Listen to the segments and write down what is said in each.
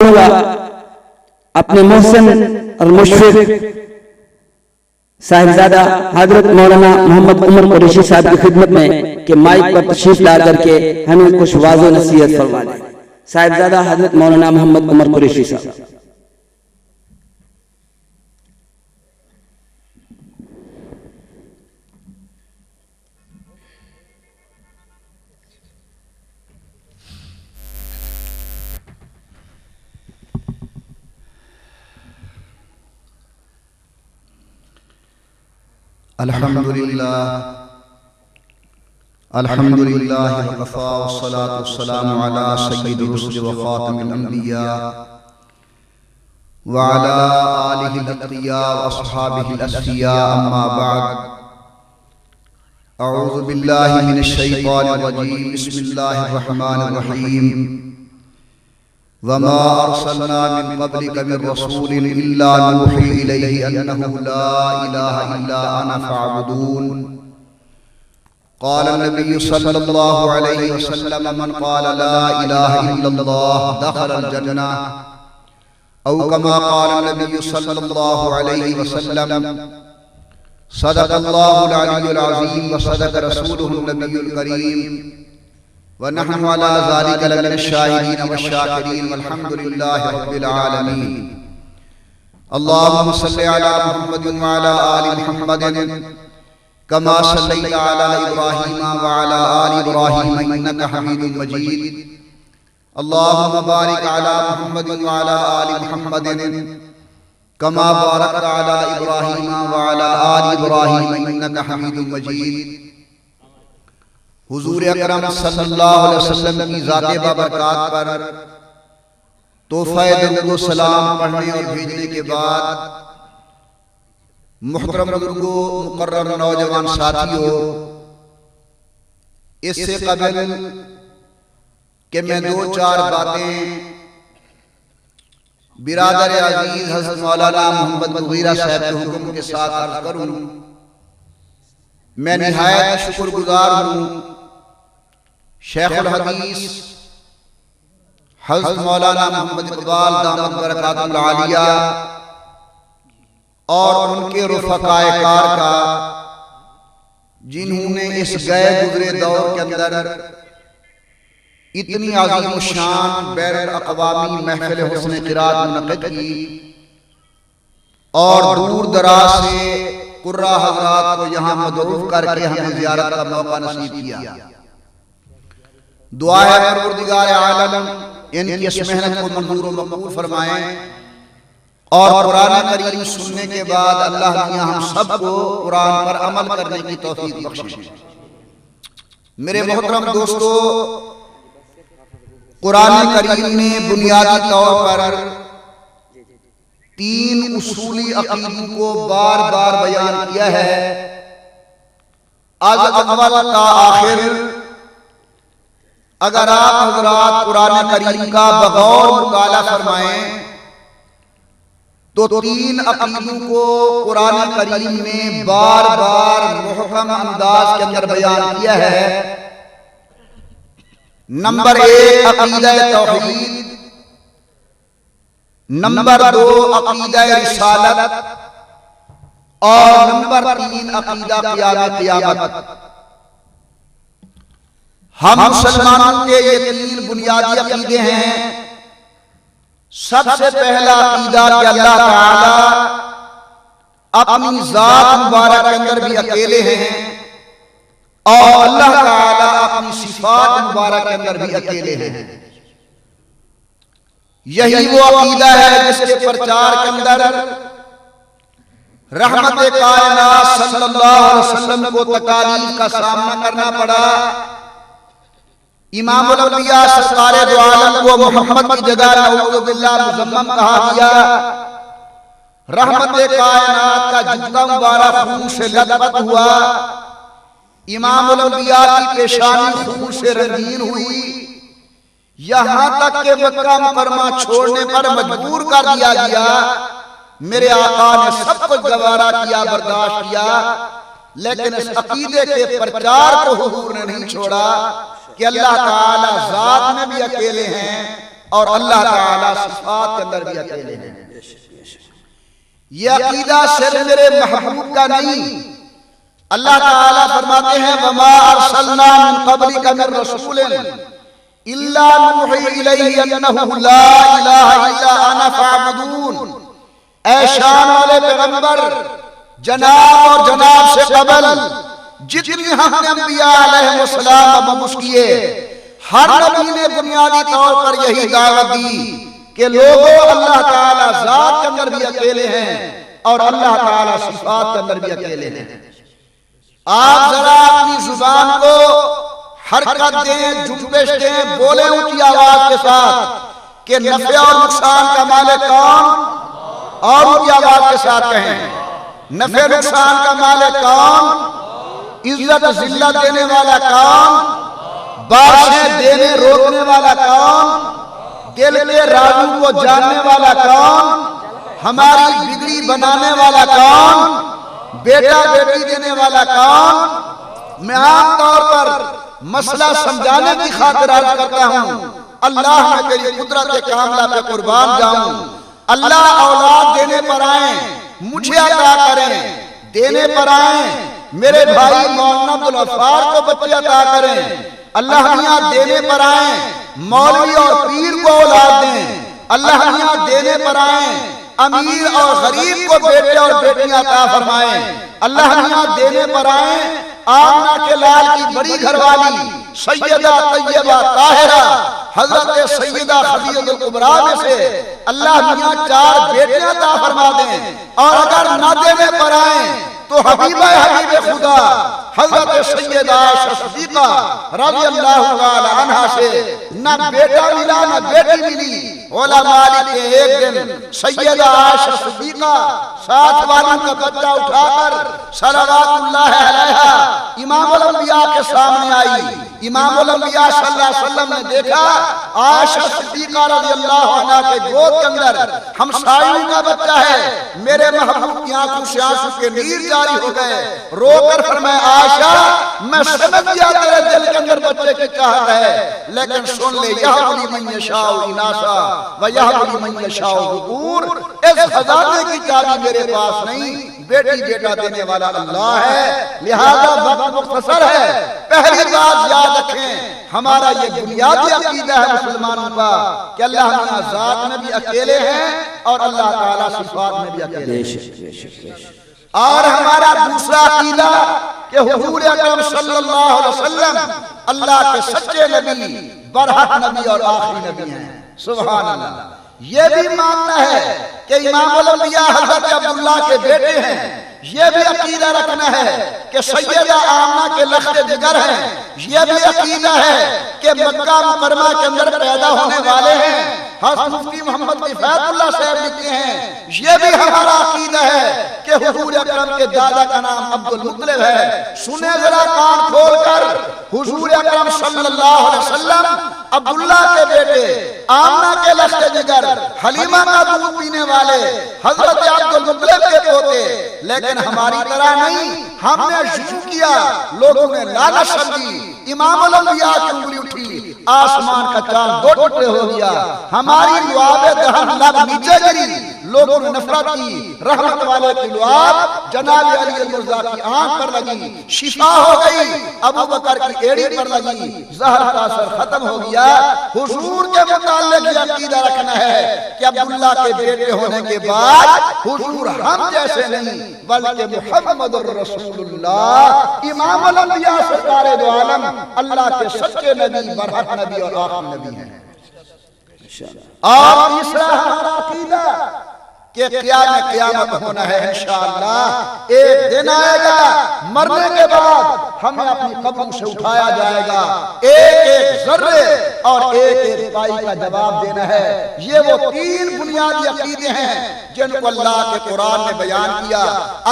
اپنے محسن اور مشفق صاحبزادہ حضرت مولانا محمد عمر قریشی صاحب کی خدمت میں کہ مائک پر تشریف لا کر کے ہمیں کچھ واضح و نصیحت فرما دیں۔ صاحبزادہ حضرت مولانا محمد عمر قریشی صاحب۔ الحمدللہ وقفا والصلاة والسلام على سید الرسل وخاتم الانبیاء وعلى آلہ الاتقیاء واصحابہ الاسفیاء اما بعد اعوذ باللہ من الشیطان الرجیم بسم اللہ الرحمن الرحیم وما ارسلنا من قبلك من رسول الا نوحي اليه انه لا اله الا انا فاعبدون قال النبي صلى الله عليه وسلم من قال لا اله الا الله دخل الجنة او كما قال النبي صلى الله عليه وسلم صدق الله العلي العظيم وصدق رسوله النبي الكريم ونحن على ذلك لمن الشاهدين والشاكرين والحمد لله رب العالمين اللهم صل على محمد وعلى آل محمد كما صليت على إبراهيم وعلى آل إبراهيم إنك حميد مجيد اللهم بارك على محمد وعلى آل محمد كما باركت على إبراهيم وعلى آل إبراهيم إنك حميد مجيد حضور اکرم صلی اللہ علیہ وسلم کی ذات بابرکات پر تحفہ درود و سلام پڑھنے اور بھیجنے کے بعد محترم بزرگوں، مقرر نوجوان ساتھیوں، اس سے قبل کہ میں دو چار باتیں برادر عزیز حضرت مولانا محمد مغیرہ صاحب کے حکم کے ساتھ عرض کروں، میں نہایت شکر گزار ہوں شیخ الحدیث حضرت مولانا محمد اقبال دامت برکاتہ العالیہ اور ان کے رفقاء کار کا، جنہوں نے اس گئے گزرے دور کے اندر اتنی عظیم الشان بین الاقوامی محفل حسن قرات منعقد کی اور دور دراز سے قرہ حضرات کو یہاں مدعو کر کے ہمیں زیارت کا موقع نصیب کیا۔ دعا ہے پروردگار عالم ان کی اس محنت کو منظور و مقبول فرمائیں اور قرآن کریم سننے کے بعد اللہ میاں ہم سب کو قرآن پر عمل کرنے کی توفیق بخشیں۔ میرے محترم دوستو، قرآن کریم نے بنیادی طور پر تین اصولی عقیدوں کو بار بار بیان کیا ہے۔ از اول تا آخر اگر آپ حضرات قرآن کریم کا بغور مطالعہ فرمائیں تو تین عقیدوں کو قرآن کریم نے بار بار محکم انداز کے اندر بیان کیا ہے۔ نمبر ایک عقیدہ توحید، نمبر دو عقیدہ رسالت اور نمبر تین عقیدہ قیامت۔ ہم مسلمانوں کے یہ تین بنیادی عقیدے ہیں۔ سب سے پہلا عقیدہ کہ اللہ تعالی اپنی ذات مبارک کے اندر بھی اکیلے ہیں اور اللہ تعالی اپنی صفات مبارک کے اندر بھی اکیلے ہیں۔ یہی وہ عقیدہ ہے جس کے پرچار کے اندر رحمت کائنات صلی اللہ علیہ وسلم کو تکالیف کا سامنا کرنا پڑا۔ امام الانبیاء سرکار دو عالم کو محمد کی جگہ نعوذ باللہ مذمم کہا گیا۔ رحمت کائنات کا جوتا مبارک خون سے لطمت ہوا۔ امام الانبیاء کی پیشانی خون سے رنگین ہوئی، یہاں تک کہ مکہ مکرمہ چھوڑنے پر مجبور کر دیا گیا۔ میرے آقا نے سب کچھ گوارا کیا، برداشت کیا، لیکن اس عقیدے کے پرچار کو حضور نے نہیں چھوڑا کہ اللہ تعالی ذات میں بھی اکیلے ہیں، اور اللہ تعالیٰ صفات کے اندر بھی اکیلے ہیں۔ یہ عقیدہ صرف میرے محبوب کا نہیں، اللہ تعالیٰ فرماتے ہیں وَمَا أَرْسَلْنَا مِن قَبْلِكَ مِن رَّسُولٍ إِلَّا نُوحِي إِلَيْهِ أَنَّهُ لَا إِلَٰهَ إِلَّا أَنَا فَاعْبُدُونِ۔ اے شان والے پیغمبر، جناب اور جناب سے قبل جتنی ہم نے انبیاء علیہ السلام مبعوث کیے، ہر نبی نے بنیادی طور پر یہی دعوت دی کہ لوگوں اللہ تعالیٰ ذات کے اندر بھی اکیلے ہیں اور اللہ تعالیٰ صفات کے اندر بھی اکیلے ہیں۔ آپ ذرا اپنی زبان کو حرکت دیں، جنبش دیں، بولیں اونچی آواز کے ساتھ کہ نفع اور نقصان کا مالک کون، اور اونچی آواز کے ساتھ کہیں نفع نقصان کا مالک کون، عزت ذلت دینے والا کون، بارشیں دینے روکنے والا کون، دل کے رازوں کو جاننے والا کون، ہماری بگڑی بنانے والا کون، بیٹا بیٹی دینے والا کون۔ میں عام طور پر مسئلہ سمجھانے کی خاطر عرض کرتا ہوں، اللہ میں تیری قدرت کاملہ پہ قربان جاؤں، اللہ اولاد دینے پر آئیں مجھے عطا کریں، دینے پر آئیں میرے بھائی مولانا عبدالغفار کو بچے عطا کریں، اللہ میاں دینے پر آئیں مولوی اور پیر کو اولاد دیں، اللہ میاں دینے پر آئیں امیر اور غریب کو بیٹے اور بیٹیاں عطا فرمائیں، اللہ میاں دینے پر آئیں آمنہ کے لال کی بڑی گھر والی سیدہ طیبہ طاہرہ حضرت سیدہ خدیجہ کبریٰ میں سے اللہ میاں 4 بیٹیاں عطا فرما دیں، اور اگر نہ دینے پر آئیں تو حبیب خدا حضرت سیدہ عائشہ صدیقہ رضی اللہ عنہا سے نہ بیٹا ملا نہ بیٹی ملی، علماء کے ایک دن سیدہ عائشہ صدیقہ 7 والوں کا بچہ اٹھا کر صلوات اللہ علیہا امام الانبیاء کے سامنے آئی۔ امام الانبیاء صلی اللہ علیہ وسلم نے دیکھا عائشہ صدیقہ رضی اللہ عنہ کے گود کے اندر ہمسایوں کا بچہ ہے، میرے محبوب کی آنکھوں سے آنسو کے نیر جاری ہو گئے، رو کر فرمائے عائشہ میں سمجھ گیا تیرے دل کے اندر بچے کی چاہت ہے، لیکن سن لے یہب لمن یشاء اناثا ویہب لمن یشاء ذکور، اس خزانے کی چابی میرے پاس نہیں، بیٹی بیٹا دینے والا اللہ ہے، لہذا وقت مختصر ہے۔ پہلی بات یاد رکھیں، ہمارا یہ بنیادی عقیدہ ہے مسلمانوں کا کہ اللہ میاں ذات میں بھی اکیلے ہیں اور اللہ تعالیٰ صفات میں بھی اکیلے ہیں۔ اور ہمارا دوسرا عقیدہ کہ حضور اکرم صلی اللہ علیہ وسلم اللہ کے سچے نبی، برحق نبی اور آخری نبی ہیں، سبحان اللہ۔ یہ بھی ماننا ہے کہ امام الانبیاء حضرت عبداللہ کے بیٹے ہیں، یہ بھی عقیدہ رکھنا ہے کہ سیدہ آمنہ کے لخت جگر ہیں، یہ بھی عقیدہ ہے کہ مکہ مکرمہ کے اندر پیدا ہونے والے ہیں، حضرت مفتی محمد کفایت اللہ صاحب لکھتے ہیں، یہ بھی ہمارا عقیدہ ہے کہ حضور اکرم کے دادا کا نام عبد المطلب ہے۔ سنیں ذرا کان کھول کر، حضور اکرم صلی اللہ علیہ وسلم عبداللہ کے بیٹے، آمنہ کے لخت جگر، حلیمہ کا دودھ پینے والے، حضرت عبد المطلب کے پوتے، لیکن ہماری طرح نہیں، ہم نے شروع کیا، لوگوں نے لالچ سمجھی، امام الانبیاء کی انگلی اٹھی، آسمان کا چاند 2 ٹکڑے ہو گیا، ہماری لعاب دہن لب نیچے گری، لوگوں نے نفرت کی، رحمت والے کی لعاب جناب علی المرضیٰ کی آنکھ پر لگی، شفا ہو گئی، ابو بکر کی ایڑی پر لگی، زہر کا اثر ختم ہو گیا۔ حضور کے متعلق یہ عقیدہ رکھنا ہے کہ عبداللہ کے بیٹے ہونے کے بعد حضور ہم جیسے نہیں بلکہ محمد الرسول اللہ امام الانبیاء سرکار دو عالم اللہ کے سچے نبی، برحق نبی اور آخری نبی ہیں۔ اور تیسرا ہمارا عقیدہ کہ قیامت ہونا ہے انشاءاللہ، ایک دن آئے گا مرنے کے بعد ہمیں اپنی قبروں سے اٹھایا جائے گا، ایک ایک ذرے اور ایک ایک پائی کا جواب دینا ہے۔ یہ وہ 3 بنیادی عقیدے ہیں جن کو اللہ کے قرآن نے بیان کیا۔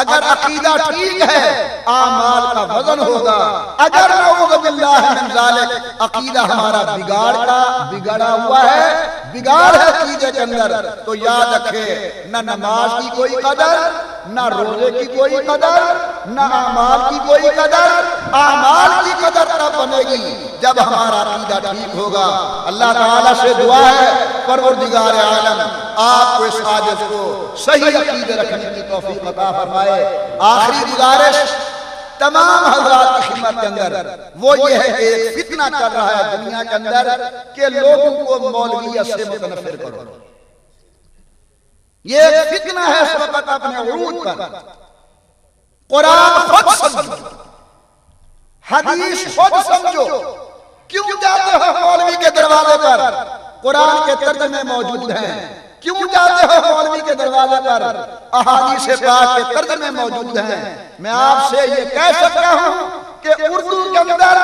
اگر عقیدہ ٹھیک ہے اعمال کا وزن ہوگا، اگر نعوذ باللہ من ذالک عقیدہ ہمارا بگاڑا ہوا ہے، بگاڑ ہے عقیدے کے اندر، تو یاد رکھے نہ نماز کی کوئی قدر، نہ روزے کی کوئی قدر، نہ اعمال کی کوئی قدر۔ اعمال کی قدر تب بنے گی جب ہمارا عقیدہ ٹھیک ہوگا۔ اللہ تعالیٰ سے دعا ہے پروردگار عالم آپ کو اس حاجت کو صحیح عقیدے رکھنے کی توفیق عطا فرمائے۔ آخری گزارش تمام حضرات کی خدمت کے اندر وہ یہ ہے کہ ایک فتنہ چل رہا ہے دنیا کے اندر کہ لوگوں کو مولویت سے متنفر کرو۔ یہ ایک فتنہ ہے اس وقت اپنے عروج پر۔ قرآن خود سمجھو، حدیث خود سمجھو، کیوں جاتے ہو مولوی کے دروازے پر؟ قرآن کے ترجمے موجود ہیں۔ کیوں جاتے ہو مولوی کے دروازے پر؟ احادیث پاک کے ترجمے موجود ہیں۔ میں آپ سے یہ کہہ سکتا ہوں کہ اردو کے اندر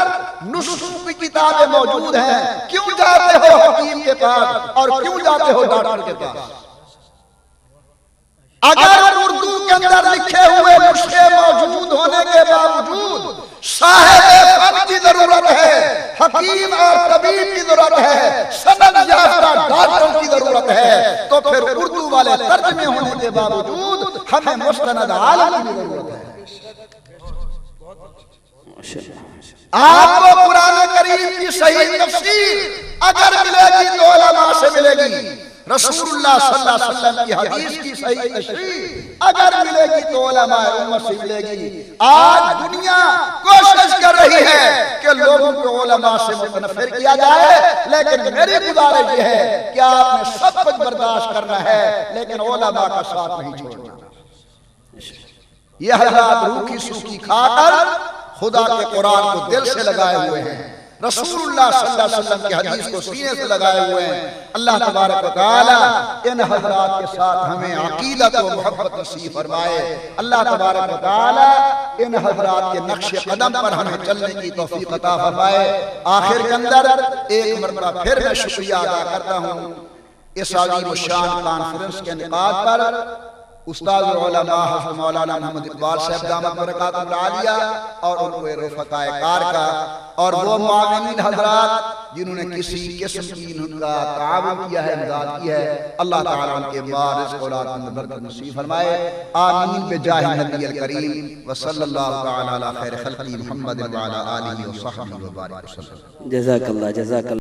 نسخوں کی کتابیں موجود ہیں۔ کیوں جاتے ہو حکیم کے پاس اور کیوں جاتے ہو ڈاکٹر کے پاس؟ اگر اردو کے اندر لکھے ہوئے نسخے موجود ہونے کے باوجود صاحب فن کی ضرورت ہے، حکیم اور طبیب کی ضرورت ہے، سند یافتہ ڈاکٹر کی ضرورت ہے، تو پھر اردو والے ترجمے ہونے کے باوجود ہمیں مستند عالم کی ضرورت ہے۔ آپ کو قرآن کریم کی صحیح تفسیر اگر ملے گی تو علماء سے ملے گی، رسول اللہ صلی اللہ علیہ وسلم کی حدیث کی صحیح تشریح اگر ملے گی تو علماء امت سے ملے گی۔ آج دنیا کوشش کر رہی ہے کہ لوگوں کو علماء سے متنفر کیا جائے، لیکن میری گزارش یہ ہے کہ آپ نے سب کچھ برداشت کرنا ہے لیکن علماء کا ساتھ نہیں چھوڑنا۔ یہ حضرات روکھی سوکھی کھا کر خدا کے قرآن کو دل سے لگائے ہوئے ہیں، رسول اللہ صلی اللہ علیہ وسلم کی حدیث کو سینے سے لگائے ہوئے ہیں۔ اللہ تبارک و تعالی ان حضرات کے ساتھ ہمیں عقیدت و محبت نصیب فرمائے۔ اللہ تبارک و تعالی ان حضرات کے نقش قدم پر ہمیں چلنے کی توفیق عطا فرمائے۔ آخر کے اندر ایک مرتبہ پھر میں شکریہ ادا کرتا ہوں اس عظیم الشان کانفرنس کے انعقاد پر استاد العلماء حضرت مولانا محمد اقبال صاحب دامت برکاتہ العالیہ اور ان کو رفقائے کار کا اور وہ معاونین حضرات جنہوں نے کسی قسم کی ان کا تعاون کیا ہے، امداد کی ہے، اللہ تعالیٰ ان کے بارز اولاد میں برکت نصیب فرمائے۔ آمین بجاہ نبی الکریم وصلی اللہ تعالی علی خیر خلقی محمد وعلی آلہ وصحبہ وبارک وسلم۔ جزاک اللہ، جزاک اللہ۔